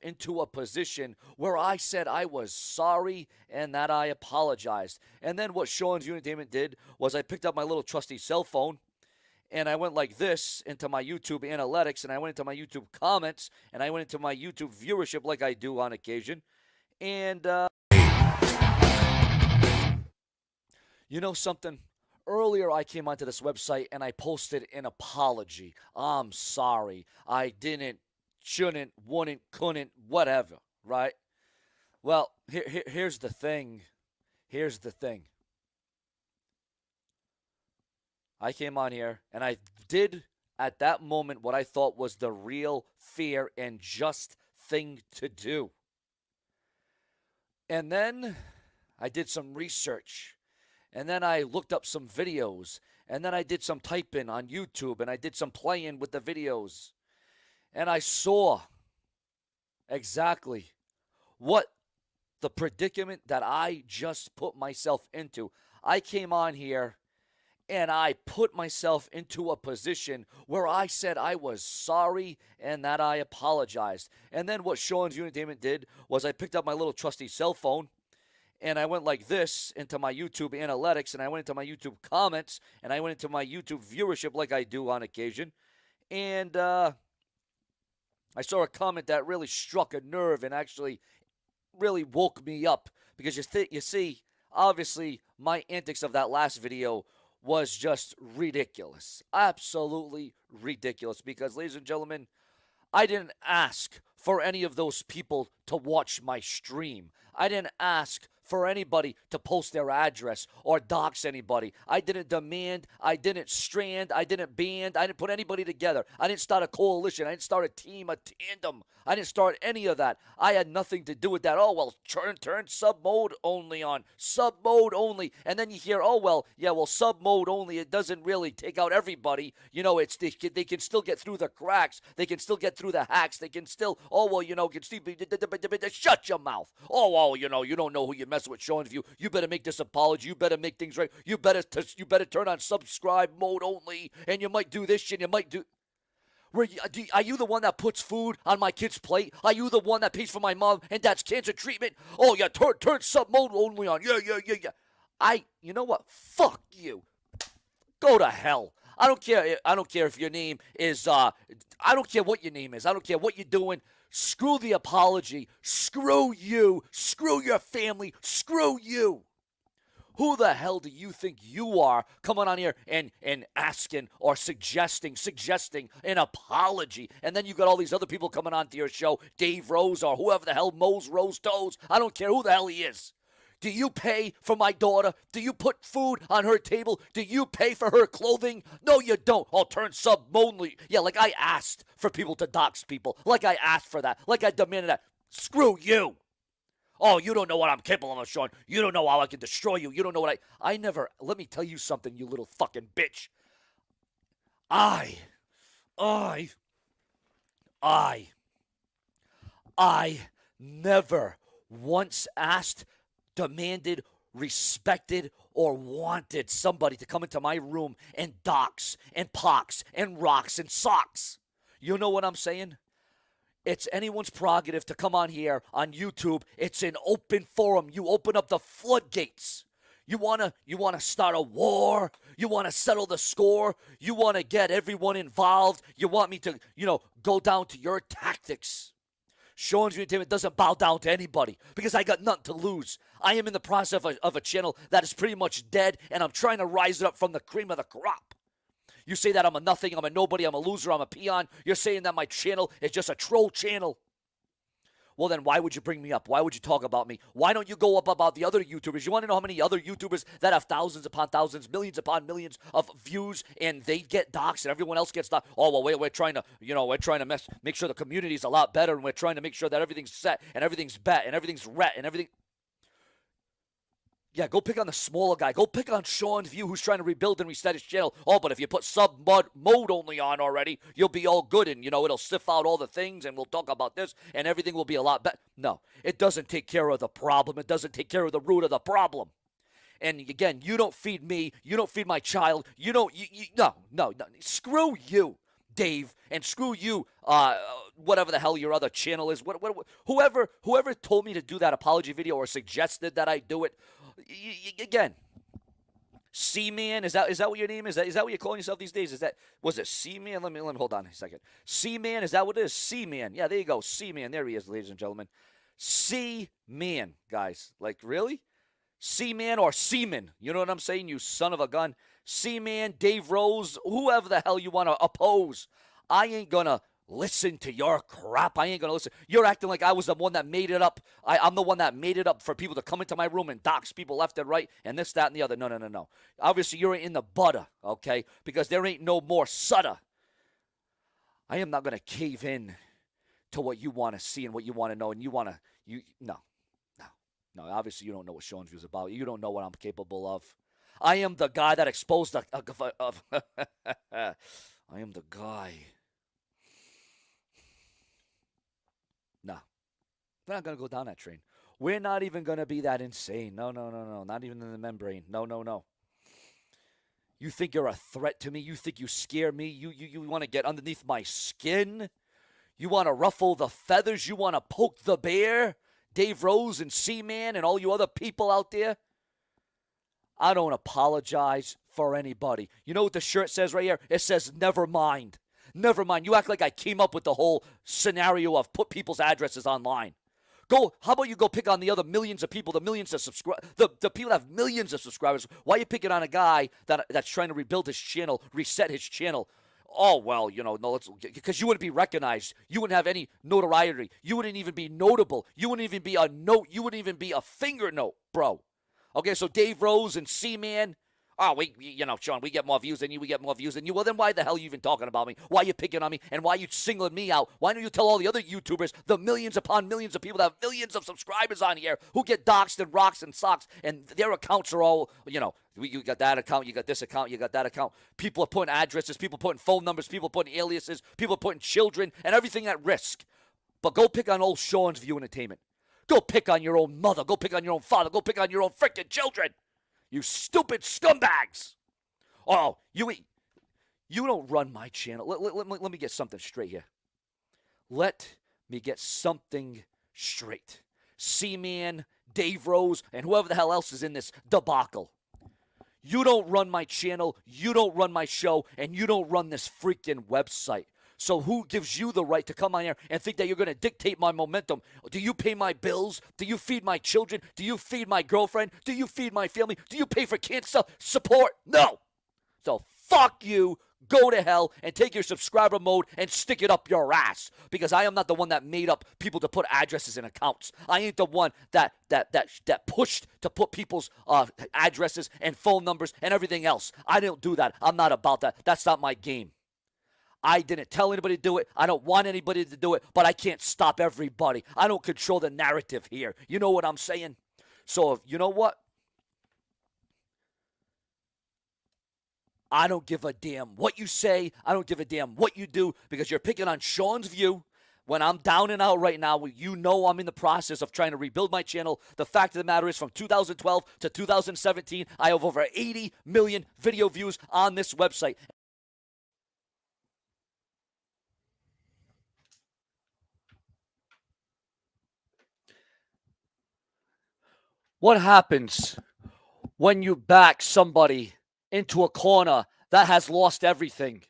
into a position where I said I was sorry and that I apologized. And then what Sean's Entertainment did was I picked up my little trusty cell phone and I went like this into my YouTube analytics and I went into my YouTube comments and I went into my YouTube viewership like I do on occasion. And you know something? Earlier, I came onto this website and I posted an apology. I'm sorry. I didn't, shouldn't, wouldn't, couldn't, whatever, right? Well, here's the thing. Here's the thing. I came on here and I did at that moment what I thought was the real, fair, and just thing to do. And then I did some research. And then I looked up some videos. And then I did some typing on YouTube. And I did some playing with the videos. And I saw exactly what the predicament that I just put myself into. I came on here and I put myself into a position where I said I was sorry and that I apologized. And then what Sean's Entertainment did was I picked up my little trusty cell phone and I went like this into my YouTube analytics and I went into my YouTube comments and I went into my YouTube viewership like I do on occasion. And I saw a comment that really struck a nerve and actually really woke me up because you see, obviously my antics of that last video was just ridiculous. Absolutely ridiculous because, ladies and gentlemen, I didn't ask for any of those people to watch my stream. I didn't ask for anybody to post their address or dox anybody. I didn't demand, I didn't strand, I didn't band, I didn't put anybody together. I didn't start a coalition, I didn't start a team, a tandem. I didn't start any of that. I had nothing to do with that. Oh, well, turn sub mode only on. Sub mode only. And then you hear, oh, well, yeah, well, sub mode only, it doesn't really take out everybody. You know, they can still get through the cracks. They can still get through the hacks. They can still, oh, well, you know, can still be, shut your mouth. Oh, well, you know, you don't know who you're messing with, seansview. You better make this apology. You better make things right. You better turn on subscribe mode only, and you might do this and you might do. Are you the one that puts food on my kid's plate? Are you the one that pays for my mom and dad's cancer treatment? Oh, yeah, turn sub mode only on. Yeah. You know what? Fuck you. Go to hell. I don't care if your name is, I don't care what your name is. I don't care what you're doing. Screw the apology. Screw you. Screw your family. Screw you. Who the hell do you think you are coming on here and asking or suggesting an apology? And then you got all these other people coming on to your show, Dave Rose or whoever the hell Mose Rose Toes. I don't care who the hell he is. Do you pay for my daughter? Do you put food on her table? Do you pay for her clothing? No, you don't. I'll turn sub only. Yeah, like I asked for people to dox people. Like I asked for that. Like I demanded that. Screw you. Oh, you don't know what I'm capable of, Sean. You don't know how I can destroy you. You don't know what I never, let me tell you something, you little fucking bitch. I never once asked, demanded, respected, or wanted somebody to come into my room and dox and pox and rocks and socks. You know what I'm saying? It's anyone's prerogative to come on here on YouTube. It's an open forum. You open up the floodgates. You wanna start a war? You wanna settle the score? You wanna get everyone involved? You want me to, go down to your tactics? Sean's Entertainment doesn't bow down to anybody because I got nothing to lose. I am in the process of a channel that is pretty much dead, and I'm trying to rise it up from the cream of the crop. You say that I'm a nothing, I'm a nobody, I'm a loser, I'm a peon. You're saying that my channel is just a troll channel. Well, then why would you bring me up? Why would you talk about me? Why don't you go up about the other YouTubers? You want to know how many other YouTubers that have thousands upon thousands, millions upon millions of views, and they get doxxed and everyone else gets doxxed? Oh, well, we're trying to, make sure the community's a lot better, and we're trying to make sure that everything's set and everything's bet and everything's ret and everything. Yeah, go pick on the smaller guy. Go pick on seansview, who's trying to rebuild and reset his channel. Oh, but if you put mode only on already, you'll be all good, and, it'll sift out all the things, and we'll talk about this, and everything will be a lot better. No, it doesn't take care of the problem. It doesn't take care of the root of the problem. And, again, you don't feed me. You don't feed my child. No. Screw you. Dave, and screw you, whatever the hell your other channel is. Whoever told me to do that apology video or suggested that I do it, again, C-Man, is that what your name is? Is that what you're calling yourself these days? Was it C-Man? Let me hold on a second. C-Man, is that what it is? C-Man. Yeah, there you go. C-Man. There he is, ladies and gentlemen. C-Man, guys. Like, really? C-Man or Seaman. You know what I'm saying, you son of a gun? C-Man, Dave Rose, whoever the hell you want to oppose. I ain't going to listen to your crap. I ain't going to listen. You're acting like I was the one that made it up. I'm the one that made it up for people to come into my room and dox people left and right and this, that, and the other. No. Obviously, you're in the butter, okay? Because there ain't no more sutter. I am not going to cave in to what you want to see and what you want to know. And no. Obviously, you don't know what Sean's View is about. You don't know what I'm capable of. I am the guy that exposed I am the guy. No. We're not going to go down that train. We're not even going to be that insane. No. Not even in the membrane. No. You think you're a threat to me? You think you scare me? You want to get underneath my skin? You want to ruffle the feathers? You want to poke the bear? Dave Rose and C-Man and all you other people out there? I don't apologize for anybody. You know what the shirt says right here? It says, never mind. Never mind. You act like I came up with the whole scenario of put people's addresses online. How about you go pick on the other millions of people, the millions of subscribers, the people that have millions of subscribers. Why are you picking on a guy that's trying to rebuild his channel, reset his channel? Oh, well, no, because you wouldn't be recognized. You wouldn't have any notoriety. You wouldn't even be notable. You wouldn't even be a note. You wouldn't even be a finger note, bro. Okay, so Dave Rose and C-Man, Sean, we get more views than you, we get more views than you. Well, then why the hell are you even talking about me? Why are you picking on me? And why are you singling me out? Why don't you tell all the other YouTubers, the millions upon millions of people that have millions of subscribers on here who get doxxed and rocks and socks, and their accounts are all, you got that account, you got this account, you got that account. People are putting addresses, people putting phone numbers, people putting aliases, people putting children, and everything at risk. But go pick on old Sean's View Entertainment. Go pick on your own mother. Go pick on your own father. Go pick on your own freaking children. You stupid scumbags. Oh, you don't run my channel. Let me get something straight here. Let me get something straight. C-Man, Dave Rose, and whoever the hell else is in this debacle. You don't run my channel. You don't run my show. And you don't run this freaking website. So who gives you the right to come on here and think that you're going to dictate my momentum? Do you pay my bills? Do you feed my children? Do you feed my girlfriend? Do you feed my family? Do you pay for cancer support? No. So fuck you. Go to hell and take your subscriber mode and stick it up your ass. Because I am not the one that made up people to put addresses in accounts. I ain't the one that pushed to put people's addresses and phone numbers and everything else. I don't do that. I'm not about that. That's not my game. I didn't tell anybody to do it. I don't want anybody to do it, but I can't stop everybody. I don't control the narrative here. You know what I'm saying? So, you know what? I don't give a damn what you say. I don't give a damn what you do because you're picking on Sean's View. When I'm down and out right now, you know I'm in the process of trying to rebuild my channel. The fact of the matter is from 2012 to 2017, I have over 80 million video views on this website. What happens when you back somebody into a corner that has lost everything?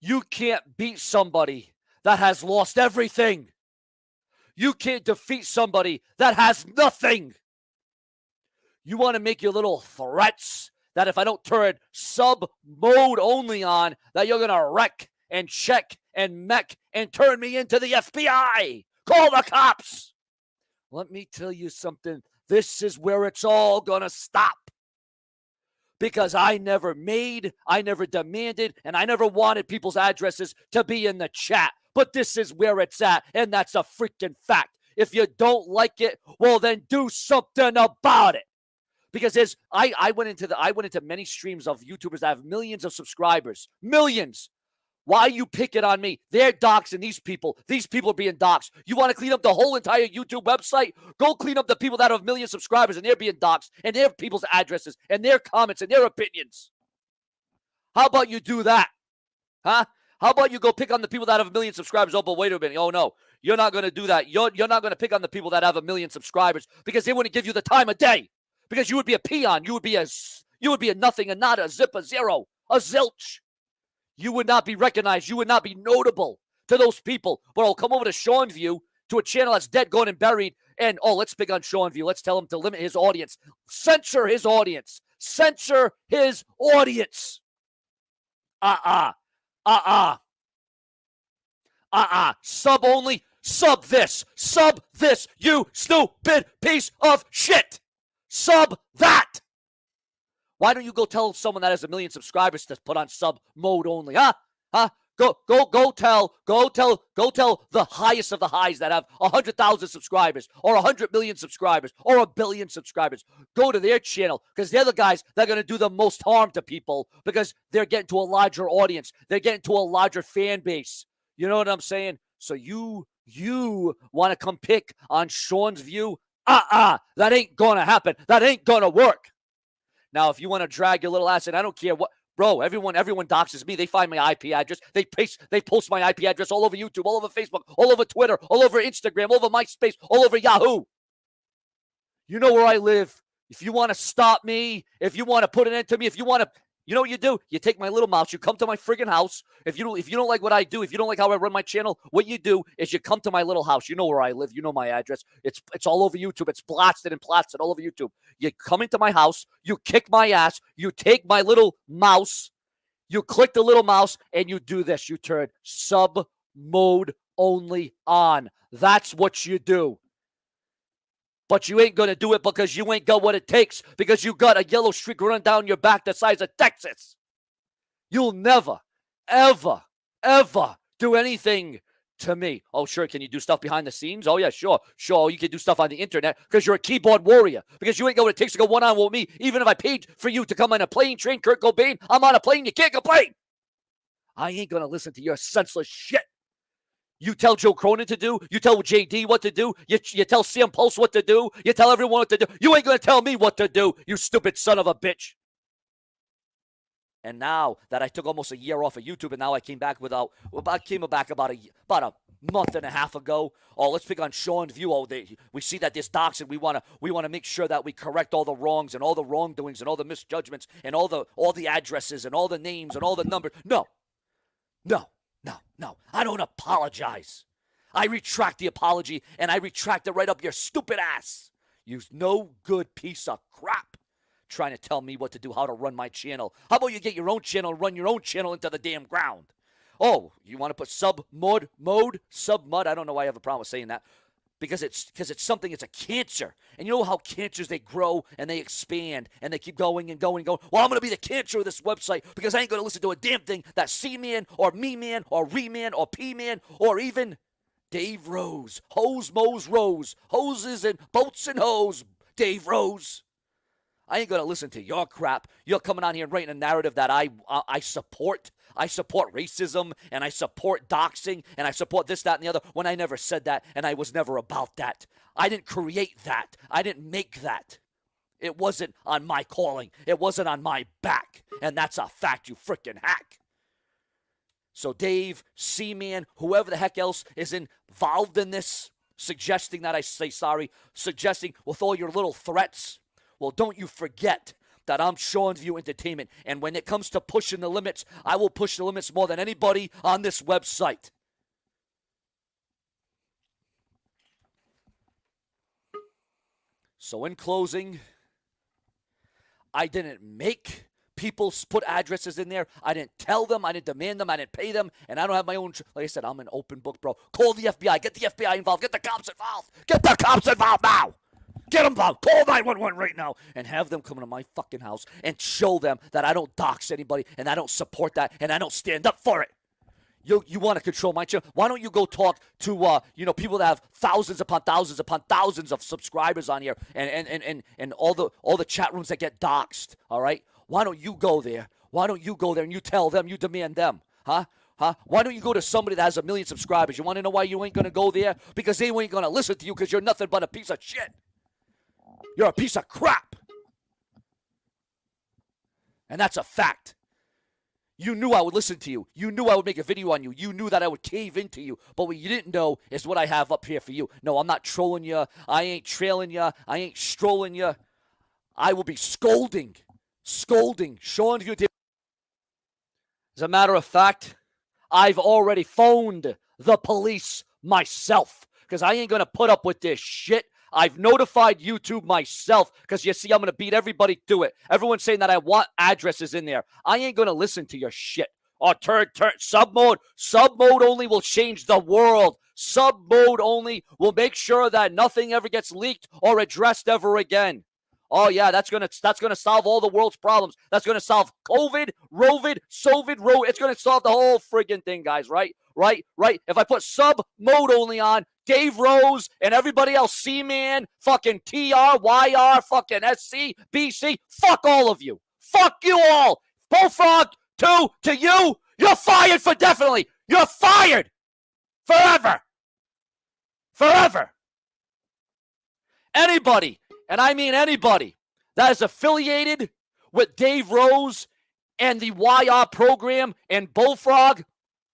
You can't beat somebody that has lost everything. You can't defeat somebody that has nothing. You want to make your little threats that if I don't turn sub mode only on, that you're going to wreck and check and mech and turn me into the FBI. Call the cops. Let me tell you something. This is where it's all going to stop. Because I never made, I never demanded, and I never wanted people's addresses to be in the chat. But this is where it's at, and that's a freaking fact. If you don't like it, well, then do something about it. Because I went into many streams of YouTubers that have millions of subscribers. Millions. Why you pick it on me? They're doxing these people. These people are being doxed. You want to clean up the whole entire YouTube website? Go clean up the people that have million subscribers and they're being doxed and their people's addresses and their comments and their opinions. How about you do that? Huh? How about you go pick on the people that have 1 million subscribers? Oh, but wait a minute. Oh, no. You're not going to do that. You're not going to pick on the people that have 1 million subscribers because they wouldn't give you the time of day. Because you would be a peon. You would be a nothing, a nada, a zip, a zero, a zilch. You would not be recognized. You would not be notable to those people. But I'll come over to seansview, to a channel that's dead, gone, and buried, and, oh, let's pick on seansview. Let's tell him to limit his audience. Censor his audience. Censor his audience. Sub only. Sub this. Sub this, you stupid piece of shit. Sub that. Why don't you go tell someone that has 1 million subscribers to put on sub mode only? Go tell the highest of the highs that have 100,000 subscribers or 100 million subscribers or 1 billion subscribers. Go to their channel because they're the guys that are going to do the most harm to people because they're getting to a larger audience. They're getting to a larger fan base. You know what I'm saying? So you want to come pick on seansview? That ain't going to happen. That ain't going to work. Now, if you want to drag your little ass in, I don't care what. Bro, everyone doxes me. They find my IP address. They post my IP address all over YouTube, all over Facebook, all over Twitter, all over Instagram, all over MySpace, all over Yahoo. You know where I live. If you want to stop me, if you want to put an end to me, if you want to, you know what you do? You take my little mouse, you come to my friggin' house. If you don't like what I do, if you don't like how I run my channel, what you do is you come to my little house. You know where I live. You know my address. It's all over YouTube. It's blasted and plastered all over YouTube. You come into my house, you kick my ass, you take my little mouse, you click the little mouse, and you do this. You turn sub mode only on. That's what you do. But you ain't going to do it because you ain't got what it takes, because you got a yellow streak running down your back the size of Texas. You'll never, ever, ever do anything to me. Oh, sure. Can you do stuff behind the scenes? Oh, yeah, sure. Sure, you can do stuff on the internet because you're a keyboard warrior, because you ain't got what it takes to go one-on-one with me. Even if I paid for you to come on a plane, train Kurt Cobain, I'm on a plane. You can't complain. I ain't going to listen to your senseless shit. You tell Joe Cronin to do. You tell JD what to do. You tell CM Pulse what to do. You tell everyone what to do. You ain't going to tell me what to do, you stupid son of a bitch. And now that I took almost a year off of YouTube, and now I came back about a month and a half ago. Oh, let's pick on seansview. Oh, we see that this doxing. We want to make sure that we correct all the wrongs and all the wrongdoings and all the misjudgments and all the addresses and all the names and all the numbers. No. I don't apologize. I retract the apology, and I retract it right up your stupid ass. You no good piece of crap trying to tell me what to do, how to run my channel. How about you get your own channel and run your own channel into the damn ground? Oh, you want to put sub mud? I don't know why I have a problem with saying that. Because it's something, it's a cancer. And you know how cancers, they grow and they expand and they keep going and going and going. Well, I'm going to be the cancer of this website because I ain't going to listen to a damn thing that C-Man or Me-Man or Re-Man or P-Man or even Dave Rose. Hose, Mose, Rose. Hoses and boats and hose, Dave Rose. I ain't going to listen to your crap. You're coming on here and writing a narrative that I support. I support racism, and I support doxing, and I support this, that, and the other, when I never said that, and I was never about that. I didn't create that. I didn't make that. It wasn't on my calling. It wasn't on my back, and that's a fact, you freaking hack. So Dave, C-Man, whoever the heck else is involved in this, suggesting that I say sorry, suggesting with all your little threats, well, don't you forget that I'm seansview Entertainment. And when it comes to pushing the limits, I will push the limits more than anybody on this website. So in closing, I didn't make people put addresses in there. I didn't tell them. I didn't demand them. I didn't pay them. And I don't have my own. Like I said, I'm an open book, bro. Call the FBI. Get the FBI involved. Get the cops involved. Get the cops involved now. Get them involved. Call 911 right now and have them come to my fucking house and show them that I don't dox anybody and I don't support that and I don't stand up for it. You want to control my channel? Why don't you go talk to people that have thousands upon thousands of subscribers on here and all the chat rooms that get doxed, all right? Why don't you go there? Why don't you go there and you tell them, you demand them, huh? Why don't you go to somebody that has 1 million subscribers? You want to know why you ain't going to go there? Because they ain't going to listen to you because you're nothing but a piece of shit. You're a piece of crap. And that's a fact. You knew I would listen to you. You knew I would make a video on you. You knew that I would cave into you. But what you didn't know is what I have up here for you. No, I'm not trolling you. I ain't trailing you. I ain't strolling you. I will be scolding, showing you. As a matter of fact, I've already phoned the police myself because I ain't going to put up with this shit. I've notified YouTube myself because, you see, I'm going to beat everybody to it. Everyone's saying that I want addresses in there. I ain't going to listen to your shit. Or turn, sub mode. Sub mode only will change the world. Sub mode only will make sure that nothing ever gets leaked or addressed ever again. Oh, yeah, that's gonna solve all the world's problems. That's going to solve COVID, Rovid, Sovid, It's going to solve the whole friggin' thing, guys, right? Right? If I put sub mode only on, Dave Rose and everybody else, C-Man, fucking TR, YR, fucking SC, BC, fuck all of you. Fuck you all. Bullfrog, to you, you're fired for definitely. You're fired. Forever. Anybody, and I mean anybody, that is affiliated with Dave Rose and the YR program and Bullfrog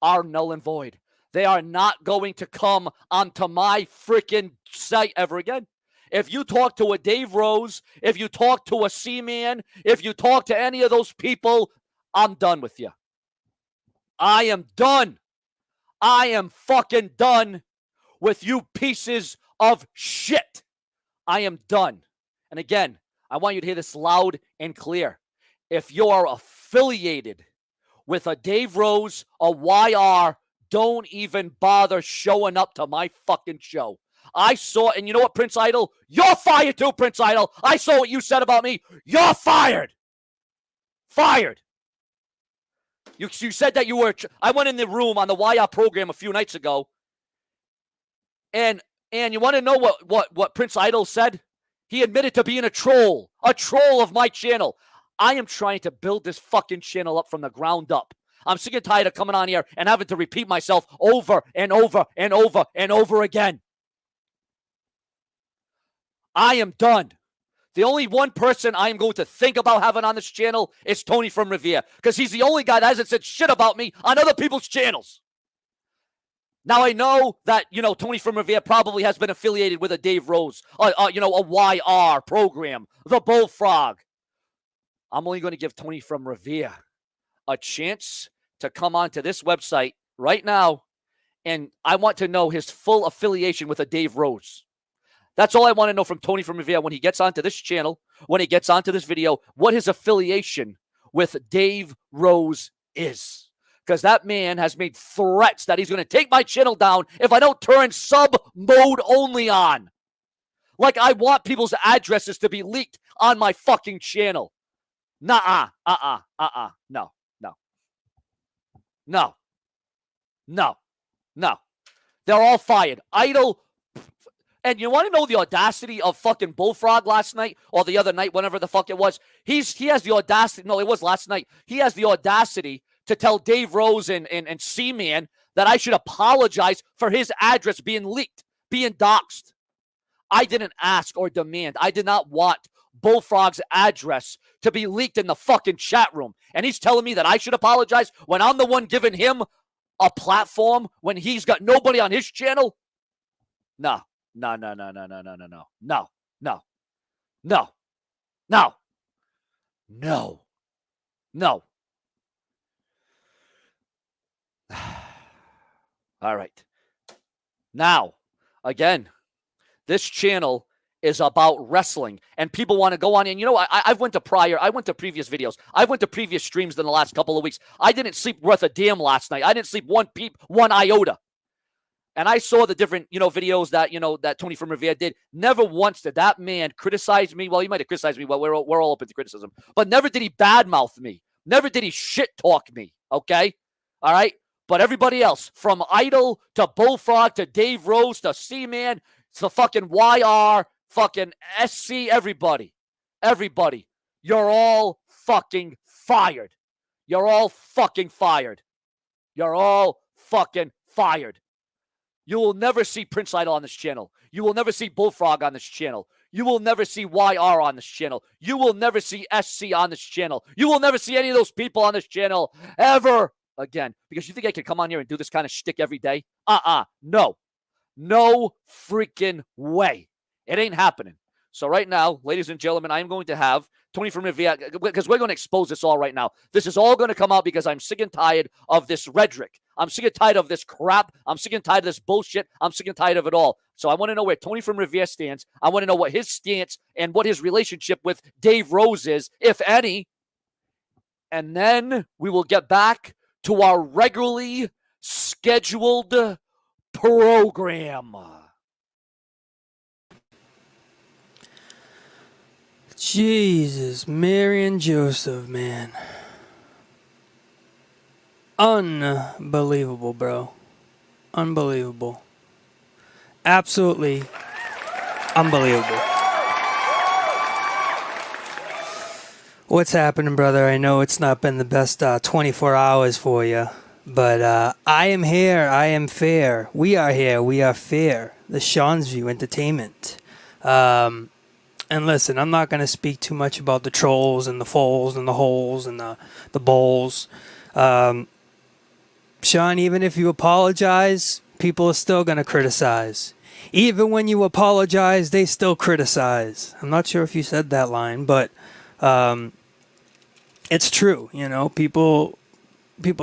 are null and void. They are not going to come onto my freaking site ever again. If you talk to a Dave Rose, if you talk to a C-Man, if you talk to any of those people, I'm done with you. I am done. I am fucking done with you pieces of shit. I am done. And again, I want you to hear this loud and clear. If you are affiliated with a Dave Rose, a YR, don't even bother showing up to my fucking show. I saw, and you know what, Prince Idol? You're fired too, Prince Idol. I saw what you said about me. You're fired. Fired. You said that you were, I went in the room on the YR program a few nights ago, and you want to know what Prince Idol said? He admitted to being a troll of my channel. I am trying to build this fucking channel up from the ground up. I'm sick and tired of coming on here and having to repeat myself over and over and over and over again. I am done. The only one person I am going to think about having on this channel is Tony from Revere, because he's the only guy that hasn't said shit about me on other people's channels. Now, I know that, Tony from Revere probably has been affiliated with a Dave Rose, a YR program, the Bullfrog. I'm only going to give Tony from Revere a chance to come onto this website right now, and I want to know his full affiliation with a Dave Rose. That's all I want to know from Tony from Revere when he gets onto this channel, when he gets onto this video, what his affiliation with Dave Rose is. Because that man has made threats that he's going to take my channel down if I don't turn sub mode only on. Like I want people's addresses to be leaked on my fucking channel. Nuh-uh. No. They're all fired. Idle. And you want to know the audacity of fucking Bullfrog last night or the other night, whenever the fuck it was? He has the audacity. No, it was last night. He has the audacity to tell Dave Rose and C-Man that I should apologize for his address being leaked, being doxxed. I didn't ask or demand. I did not want Bullfrog's address to be leaked in the fucking chat room. And he's telling me that I should apologize when I'm the one giving him a platform when he's got nobody on his channel? No. All right. Now, again, this channel is about wrestling, and people want to go on. And I went to previous videos. I went to previous streams in the last couple of weeks. I didn't sleep worth a damn last night. I didn't sleep one iota. And I saw the different, videos that Tony from Revere did. Never once did that man criticize me. Well, he might have criticized me. Well, we're all open to criticism. But never did he badmouth me. Never did he shit talk me. Okay? All right? But everybody else, from Idol to Bullfrog to Dave Rose to C-Man to fucking YR, fucking SC, everybody, you're all fucking fired. You're all fucking fired. You're all fucking fired. You will never see Prince Idol on this channel. You will never see Bullfrog on this channel. You will never see YR on this channel. You will never see SC on this channel. You will never see any of those people on this channel ever again. Because you think I can come on here and do this kind of shtick every day? No. No freaking way. It ain't happening. So right now, ladies and gentlemen, I'm going to have Tony from Rivia, because we're going to expose this all right now. This is all going to come out because I'm sick and tired of this rhetoric. I'm sick and tired of this crap. I'm sick and tired of this bullshit. I'm sick and tired of it all. So I want to know where Tony from Rivia stands. I want to know what his stance and what his relationship with Dave Rose is, if any. And then we will get back to our regularly scheduled program. Jesus, Mary and Joseph, man. Unbelievable, bro. Unbelievable. Absolutely unbelievable. What's happening, brother? I know it's not been the best 24 hours for you, but I am here. I am fair. We are here. We are fair. The seansview Entertainment. And listen, I'm not going to speak too much about the trolls and the foals and the holes and the bowls. Sean, even if you apologize, people are still going to criticize. Even when you apologize, they still criticize. I'm not sure if you said that line, but it's true. You know, people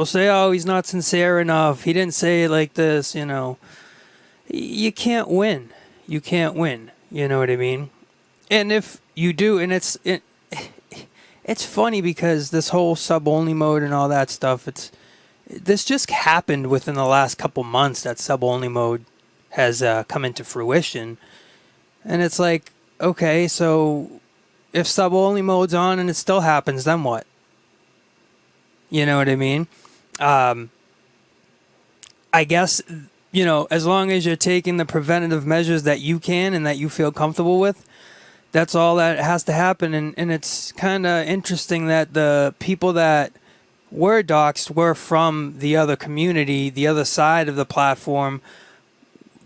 say, oh, he's not sincere enough. He didn't say it like this, you know. You can't win. You can't win. You know what I mean? And if you do, and it's funny because this whole sub-only mode and all that stuff, this just happened within the last couple months that sub-only mode has come into fruition. And it's like, okay, so if sub-only mode's on and it still happens, then what? You know what I mean? I guess, you know, as long as you're taking the preventative measures that you can and that you feel comfortable with, that's all that has to happen. And it's kind of interesting that the people that were doxxed were from the other community, the other side of the platform.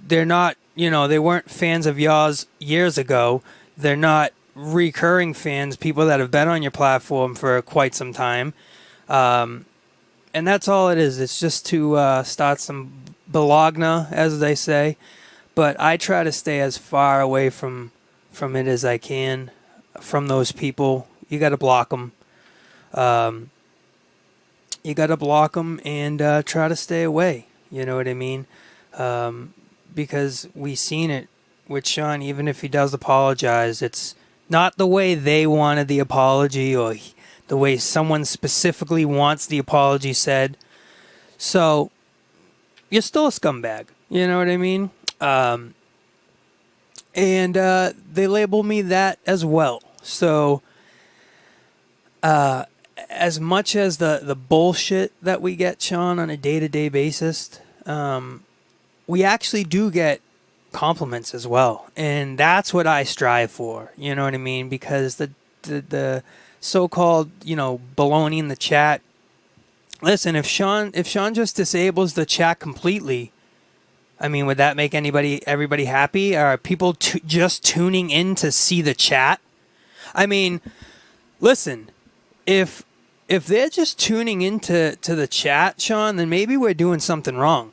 They're not, you know, they weren't fans of yours years ago. They're not recurring fans, people that have been on your platform for quite some time. And that's all it is. It's just to start some balagna, as they say. But I try to stay as far away from it as I can, from those people. You got to block them. You got to block them and try to stay away. You know what I mean? Because we seen it with Sean. Even if he does apologize, it's not the way they wanted the apology or the way someone specifically wants the apology said. So you're still a scumbag. You know what I mean? And they label me that as well. So as much as the bullshit that we get, Sean, on a day-to-day basis, we actually do get compliments as well. And that's what I strive for. You know what I mean? Because the so-called, you know, baloney in the chat. Listen, if Sean just disables the chat completely, I mean, would that make everybody happy? Are people just tuning in to see the chat? I mean, listen, if they're just tuning into the chat, Sean, then maybe we're doing something wrong.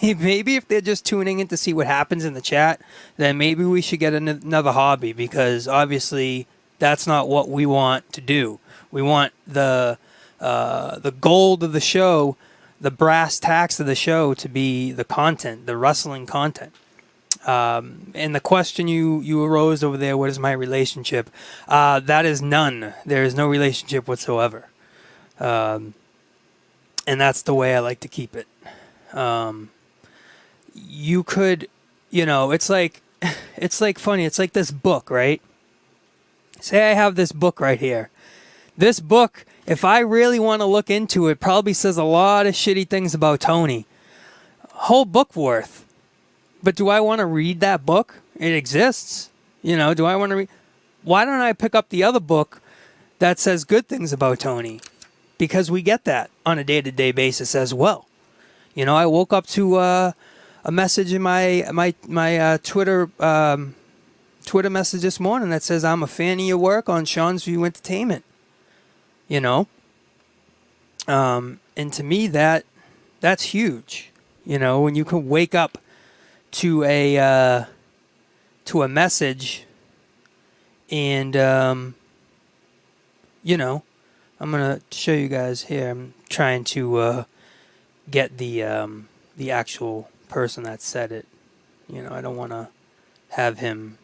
Maybe if they're just tuning in to see what happens in the chat, then maybe we should get another hobby, because obviously that's not what we want to do. We want the gold of the show, the brass tacks of the show, to be the content, the wrestling content. And the question you arose over there, what is my relationship? That is none. There is no relationship whatsoever. And that's the way I like to keep it. You could, you know, it's like funny. It's like this book, right? Say I have this book right here. This book, if I really want to look into it, probably says a lot of shitty things about Tony. Whole book worth. But do I want to read that book? It exists. You know, do I want to read? Why don't I pick up the other book that says good things about Tony? Because we get that on a day-to-day basis as well. You know, I woke up to a message in my Twitter Twitter message this morning that says, I'm a fan of your work on Sean's View Entertainment. You know? And to me, that's huge. You know, when you can wake up to a message and, you know, I'm going to show you guys here. I'm trying to get the actual person that said it. You know, I don't want to have him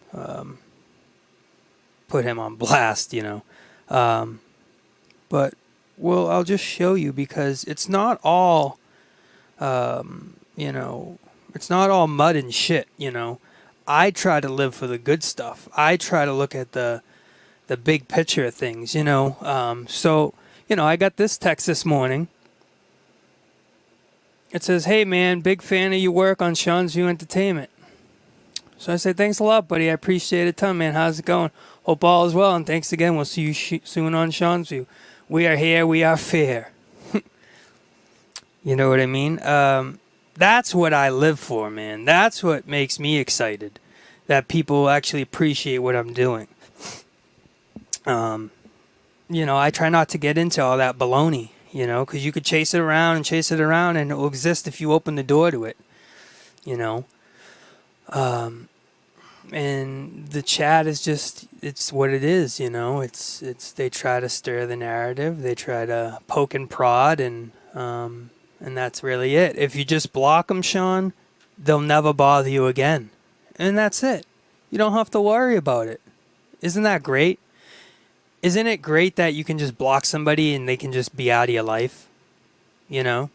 put him on blast, you know. But I'll just show you, because it's not all, you know, it's not all mud and shit, you know. I try to live for the good stuff. I try to look at the big picture of things, you know. So, you know, I got this text this morning. It says, hey, man, big fan of your work on Sean's View Entertainment. So I say, thanks a lot, buddy. I appreciate it a ton, man. How's it going? Hope all is well, and thanks again. We'll see you soon on Sean's View. We are here. We are fair. You know what I mean? That's what I live for, man. That's what makes me excited, that people actually appreciate what I'm doing. You know, I try not to get into all that baloney, you know, because you could chase it around, and it will exist if you open the door to it, you know. And the chat is just, it's what it is, you know. It's they try to stir the narrative, they try to poke and prod, and that's really it. If you just block them, Sean, they'll never bother you again, and that's it. You don't have to worry about it. Isn't that great? Isn't it great that you can just block somebody and they can just be out of your life? You know?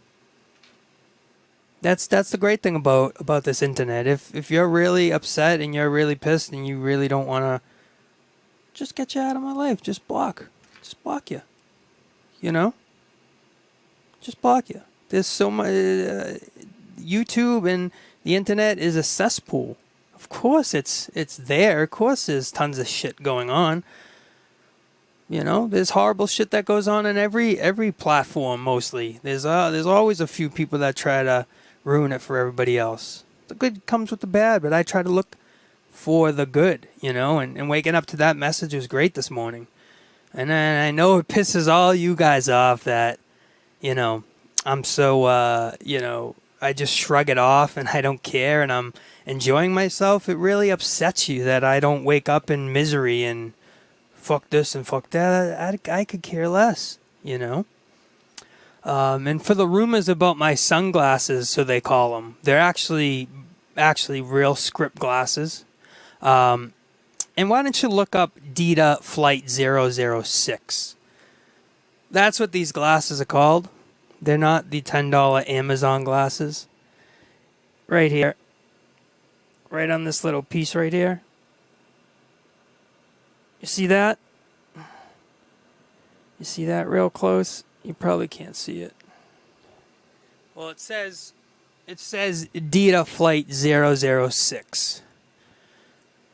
That's the great thing about this internet. If you're really upset and you're really pissed and you really don't want to, just get you out of my life. Just block you. You know? Just block you. There's so much. YouTube and the internet is a cesspool. Of course it's there. Of course there's tons of shit going on. You know, there's horrible shit that goes on in every platform. Mostly, there's always a few people that try to ruin it for everybody else. The good comes with the bad, but I try to look for the good. You know, and waking up to that message was great this morning. And then I know it pisses all you guys off that, you know, I'm so you know, I just shrug it off and I don't care and I'm enjoying myself. It really upsets you that I don't wake up in misery and fuck this and fuck that. I could care less, you know. And for the rumors about my sunglasses, so they call them, they're actually real script glasses. And why don't you look up Dita Flight 006? That's what these glasses are called. They're not the $10 Amazon glasses. Right here. Right on this little piece right here. You see that? You see that real close? You probably can't see it. Well, it says Dita Flight 006.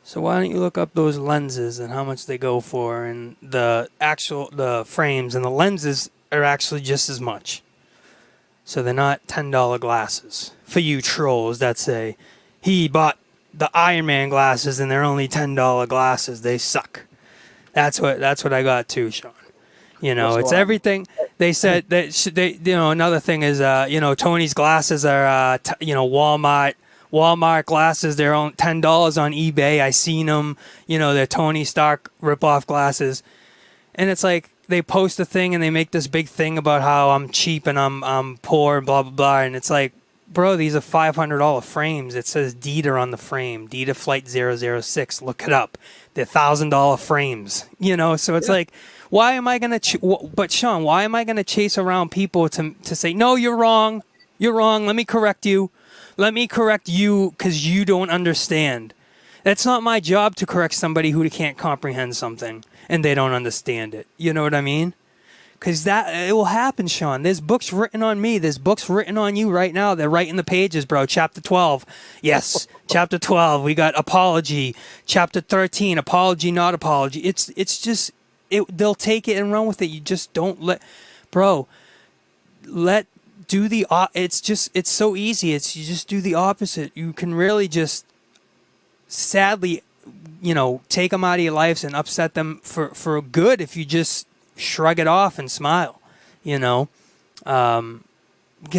So why don't you look up those lenses and how much they go for, and the frames, and the lenses are actually just as much. So they're not $10 glasses. For you trolls that say he bought the Iron Man glasses and they're only $10 glasses, they suck. That's what I got too, Sean. You know, it's everything. They said that you know, another thing is you know, Tony's glasses are you know, Walmart glasses. They're on $10 on eBay. I seen them. You know, they're Tony Stark ripoff glasses, and it's like they post a thing and they make this big thing about how I'm cheap and I'm poor and blah blah blah, and it's like, bro, these are $500 frames. It says Dita on the frame. Dita Flight 006. Look it up. They're $1,000 frames. You know, so it's like, why am I going to... But, Sean, why am I going to chase around people to say, no, you're wrong. You're wrong. Let me correct you. Let me correct you because you don't understand. That's not my job to correct somebody who can't comprehend something and they don't understand it. You know what I mean? Because it will happen, Sean. There's books written on me. There's books written on you right now. They're writing the pages, bro. Chapter 12. Yes, chapter 12. We got apology. Chapter 13, apology, not apology. It's just, they'll take it and run with it. You just don't let, bro, it's so easy. You just do the opposite. You can really just, sadly, take them out of your lives and upset them for good if you just shrug it off and smile, because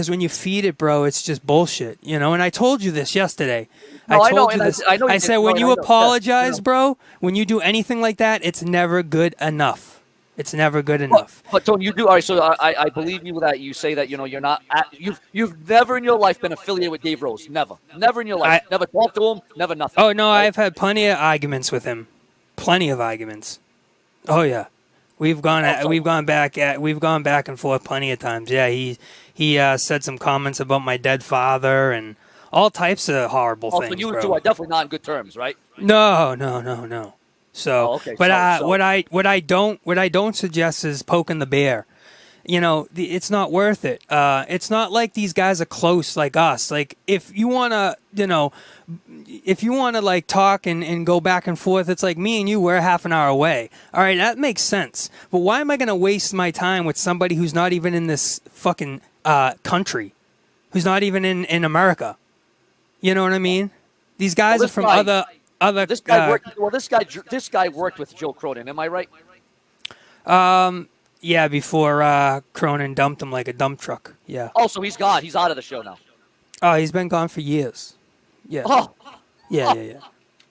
when you feed it, bro, it's just bullshit, and I told you this yesterday. No, I told know, you and this. I know I you said did. when No, you and I know. apologize, Yes, bro, when you do anything like that, it's never good enough. It's never good enough. But Tony, you do all right. So I believe you that you say that you're not you've never in your life been affiliated with Dave Rose. Never in your life. Never talked to him. Never nothing. Oh no, right? I've had plenty of arguments with him. Plenty of arguments. Oh yeah, we've gone back and forth plenty of times. Yeah, he said some comments about my dead father and all types of horrible things. So you bro. two are definitely not in good terms, right? No. So, okay. But what I don't suggest is poking the bear. It's not worth it. It's not like these guys are close like us. Like if you wanna, like talk and go back and forth, it's like me and you. We're half an hour away. All right, that makes sense. But why am I gonna waste my time with somebody who's not even in this fucking country, who's not even in America? You know what I mean? These guys are from other. This guy worked. Well, this guy worked with Joe Cronin. Am I right? Yeah, before Cronin dumped him like a dump truck. Yeah. Oh, so he's gone. He's out of the show now. Oh, he's been gone for years. Yeah. Oh. Yeah.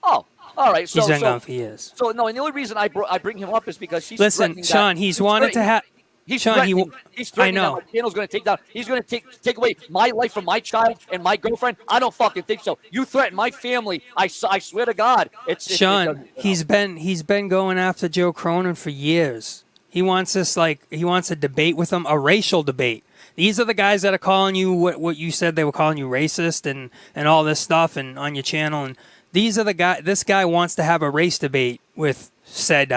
Oh, all right. So, he's been gone for years. So no, and the only reason I bring him up is because he's listen, Sean. He's wanted to have. He's Sean, he's threatening that my channel's going to take down. He's going to take away my life from my child and my girlfriend. I don't fucking think so. You threaten my family. I swear to God, Sean. He's been going after Joe Cronin for years. He wants a debate with him, a racial debate. These are the guys that are calling you what you said they were calling you racist and all this stuff and on your channel. And these are the guy. This guy wants to have a race debate with said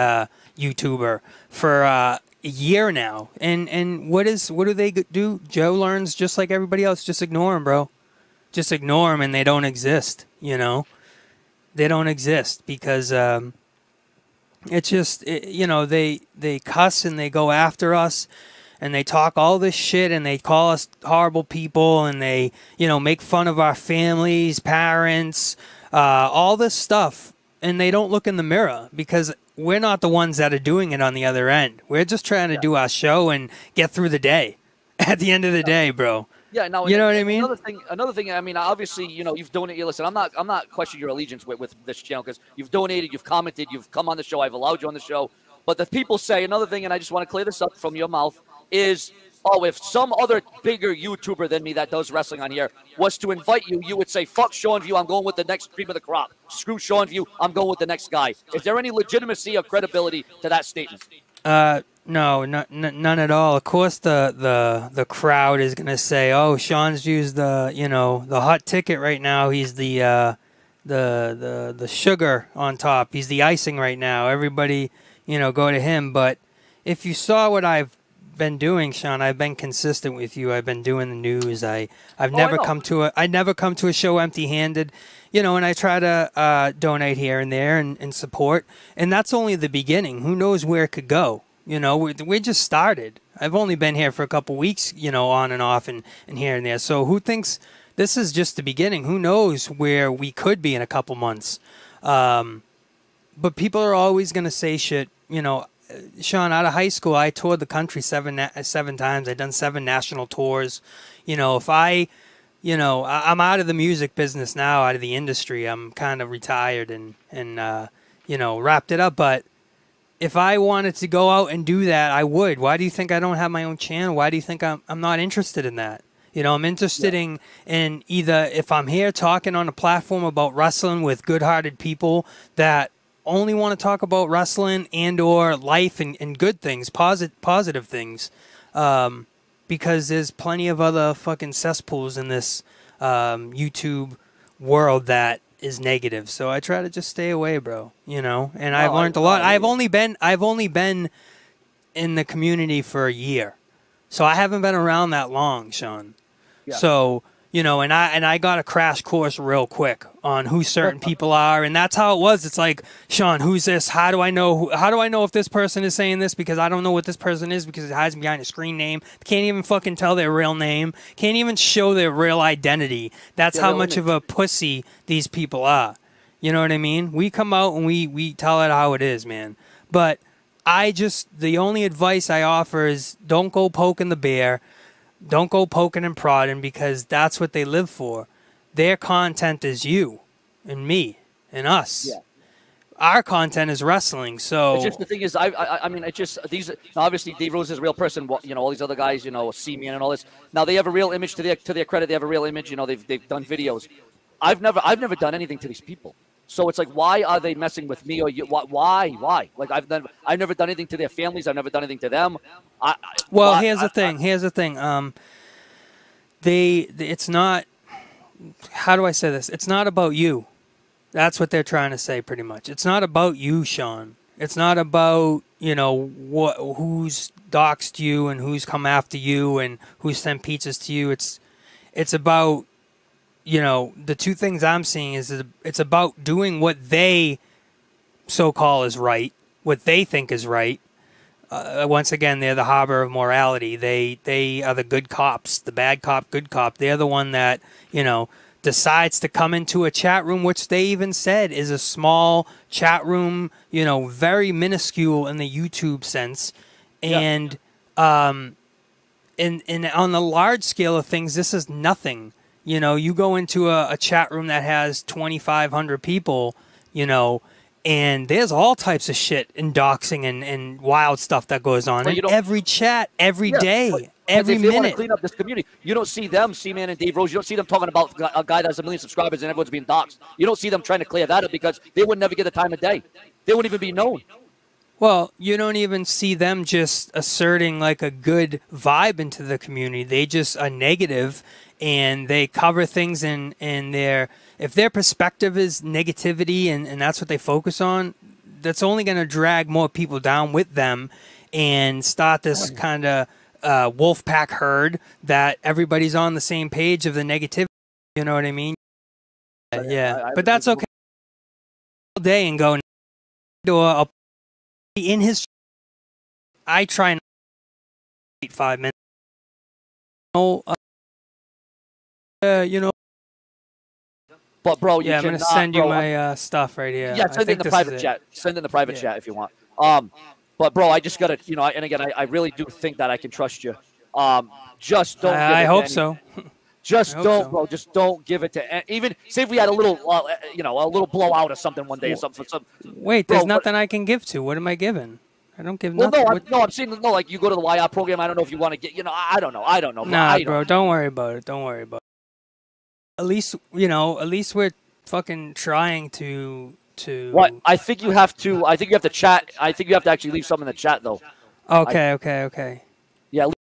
YouTuber for a year now. And what do they do? Joe learns just like everybody else. Just ignore him, bro. Just ignore them, and they don't exist. They don't exist because. It's just, they cuss and they go after us and they talk all this shit and they call us horrible people and they, make fun of our families, parents, all this stuff. And they don't look in the mirror because we're not the ones that are doing it on the other end. We're just trying to do our show and get through the day at the end of the day, bro. Yeah, no, you know what I mean. Another thing. I mean, obviously, you've donated. Listen, I'm not questioning your allegiance with this channel because you've donated, you've commented, you've come on the show. I've allowed you on the show. But the people say another thing, and I just want to clear this up from your mouth is, if some other bigger YouTuber than me that does wrestling on here was to invite you, you would say, "Fuck Sean View, I'm going with the next cream of the crop. Screw Sean View, I'm going with the next guy." Is there any legitimacy or credibility to that statement? No, none at all. Of course, the crowd is gonna say, "Oh, Sean's View's the hot ticket right now. He's the sugar on top. He's the icing right now. Everybody, go to him." But if you saw what I've been doing, Sean, I've been consistent with you. I've been doing the news. I've never come to a show empty-handed. And I try to donate here and there and support. And that's only the beginning. Who knows where it could go? We just started. I've only been here for a couple weeks, on and off and here and there. So who thinks this is just the beginning? Who knows where we could be in a couple months? But people are always going to say shit. Sean, out of high school, I toured the country seven times. I've done 7 national tours. If I'm out of the music business now, out of the industry. I'm kind of retired and wrapped it up. But if I wanted to go out and do that, I would. Why do you think I don't have my own channel? Why do you think I'm not interested in that? I'm interested in either if I'm here talking on a platform about wrestling with good-hearted people that only want to talk about wrestling and or life and good things, positive things, because there's plenty of other fucking cesspools in this YouTube world that is negative. So I try to just stay away, bro. And I've learned a lot. I've only been in the community for a year, so I haven't been around that long, Sean. Yeah. So and I got a crash course real quick on who certain people are, and that's how it was. It's like, Sean, who's this? How do I know if this person is saying this? Because I don't know what this person is because it hides behind a screen name. Can't even fucking tell their real name. Can't even show their real identity. That's how much of a pussy these people are. You know what I mean? We come out and we tell it how it is, man. But the only advice I offer is don't go poking the bear. Don't go poking and prodding, because that's what they live for. Their content is you and me and us. Yeah. Our content is wrestling. So It's just the thing is, I mean, it's just these. Now, obviously, Dave Rose is a real person. You know, all these other guys, you know, C-Man and all this. Now they have a real image to their credit. They have a real image. You know, they've done videos. I've never done anything to these people. So it's like, why are they messing with me or you? Why? Like I've never done anything to their families. I've never done anything to them. Here's the thing. It's not. How do I say this? It's not about you. That's what they're trying to say, pretty much. It's not about you, Sean. It's not about, you know, who's doxed you and who's come after you and who's sent pizzas to you. It's about, you know, the two things I'm seeing is it's about doing what they so-call is right, what they think is right. Once again, they're the harbor of morality. They are the good cops, the bad cop, good cop. They're the one that, you know, decides to come into a chat room, which they even said is a small chat room, you know, very minuscule in the YouTube sense. And on the large scale of things, this is nothing. You know, you go into a chat room that has 2,500 people, you know, and there's all types of shit and doxing and wild stuff that goes on in every chat, every day. Every minute. They want to clean up this community. You don't see them, C-Man and Dave Rose. You don't see them talking about a guy that has 1 million subscribers and everyone's being doxxed. You don't see them trying to clear that up because they would never get the time of day. They wouldn't even be known. Well, you don't even see them just asserting like a good vibe into the community. They just are negative, and they cover things in if their perspective is negativity and that's what they focus on, that's only going to drag more people down with them and start this kind of wolf pack herd that everybody's on the same page of the negativity. You know what I mean? Yeah, but that's okay. All day and go to in his. I try and wait 5 minutes. You know. But bro, I'm gonna send you my stuff right here. Yeah, send it in the private chat. Send it in the private chat if you want. But bro, I just gotta, you know, and again, I really do think that I can trust you. Just don't. I hope so. Just don't, bro. Just don't give it to even. Say if we had a little, you know, a little blowout or something one day or something. Wait, there's nothing I can give to. What am I giving? I don't give nothing. I'm saying like you go to the YR program. I don't know if you want to get. You know, I don't know. Nah, bro. Don't worry about it. Don't worry about it. At least, you know, we're fucking trying to. What? I think you have to. I think you have to chat. I think you have to actually leave something in the chat though. Okay. Yeah.